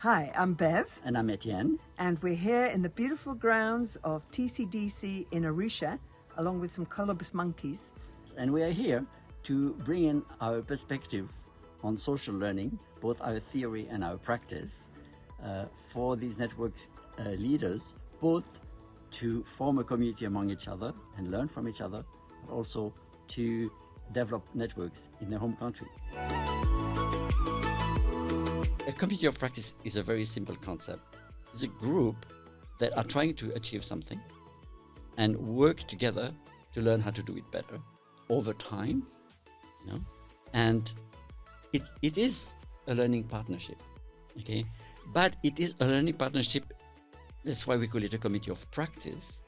Hi, I'm Bev, And I'm Etienne. and we're here in the beautiful grounds of TCDC in Arusha, along with some colobus monkeys. And we are here to bring in our perspective on social learning, both our theory and our practice, for these network leaders, both to form a community among each other and learn from each other, but also to develop networks in their home country. A community of practice is a very simple concept. It's a group that are trying to achieve something and work together to learn how to do it better over time, and it is a learning partnership, okay? But it is a learning partnership, that's why we call it a community of practice,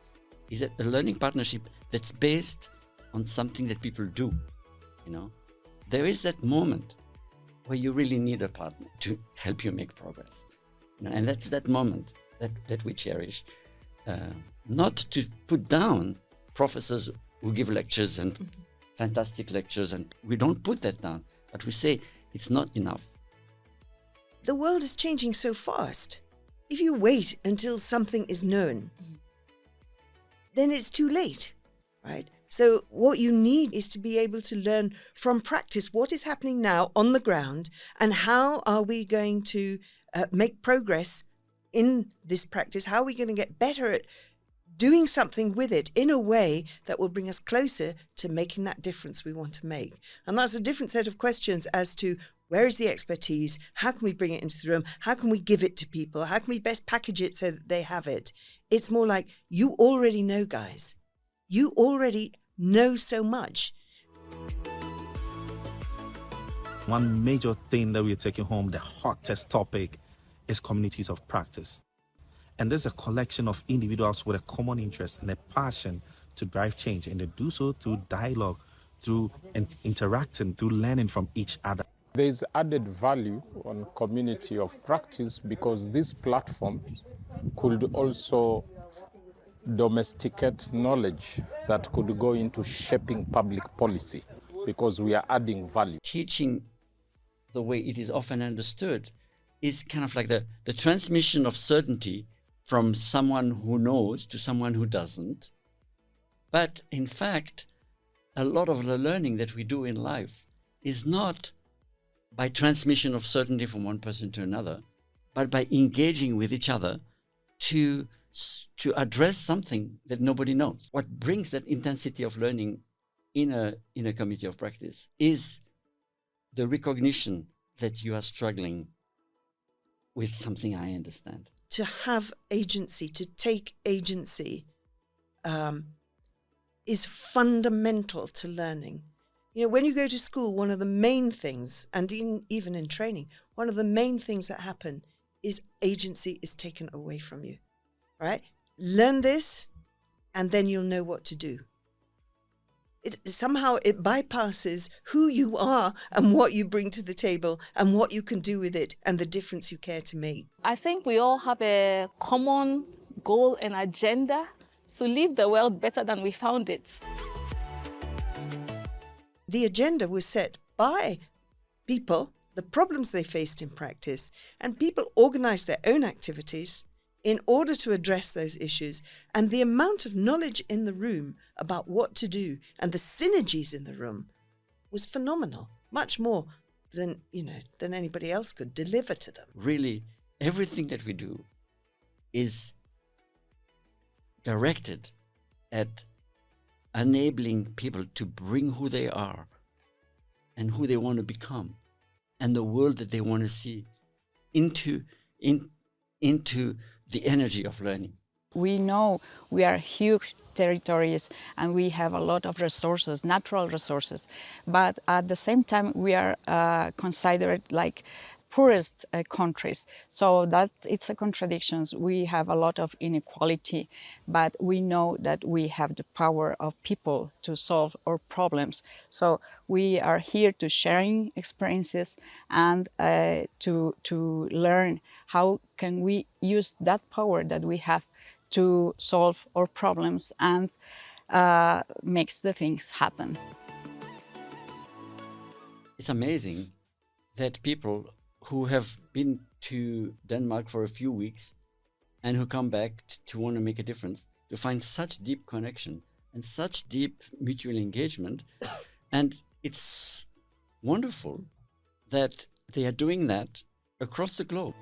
is that a learning partnership that's based on something that people do, There is that moment where you really need a partner to help you make progress, and that's that moment that we cherish. Not to put down professors who give lectures and fantastic lectures, and we don't put that down, but we say it's not enough. The world is changing so fast. If you wait until something is known, then it's too late, right? So what you need is to be able to learn from practice what is happening now on the ground and how are we going to make progress in this practice? How are we going to get better at doing something with it in a way that will bring us closer to making that difference we want to make? And that's a different set of questions as to where is the expertise? How can we bring it into the room? How can we give it to people? How can we best package it so that they have it? It's more like, you already know, guys. You already know so much. One major thing that we're taking home, the hottest topic, is communities of practice. And there's a collection of individuals with a common interest and a passion to drive change, and they do so through dialogue, through interacting, through learning from each other. There's added value on community of practice because these platforms could also domesticate knowledge that could go into shaping public policy because we are adding value. Teaching, the way it is often understood, is kind of like the transmission of certainty from someone who knows to someone who doesn't. But in fact, a lot of the learning that we do in life is not by transmission of certainty from one person to another, but by engaging with each other to address something that nobody knows. What brings that intensity of learning in a community of practice is the recognition that you are struggling with something I understand. To have agency, to take agency, is fundamental to learning. When you go to school, one of the main things, and even in training, one of the main things that happen is agency is taken away from you, right? Learn this, and then you'll know what to do. Somehow it bypasses who you are and what you bring to the table and what you can do with it and the difference you care to make. I think we all have a common goal and agenda to leave the world better than we found it. The agenda was set by people, the problems they faced in practice, and people organized their own activities in order to address those issues. And the amount of knowledge in the room about what to do and the synergies in the room was phenomenal, much more than anybody else could deliver to them. Really, everything that we do is directed at enabling people to bring who they are and who they want to become and the world that they want to see into the energy of learning. We know we are huge territories and we have a lot of resources, natural resources, but at the same time we are considered like poorest countries. So that it's a contradiction. We have a lot of inequality, but we know that we have the power of people to solve our problems. So we are here to sharing experiences and to learn how can we use that power that we have to solve our problems and makes the things happen. It's amazing that people who have been to Denmark for a few weeks and who come back to want to make a difference, to find such deep connection and such deep mutual engagement. And it's wonderful that they are doing that across the globe.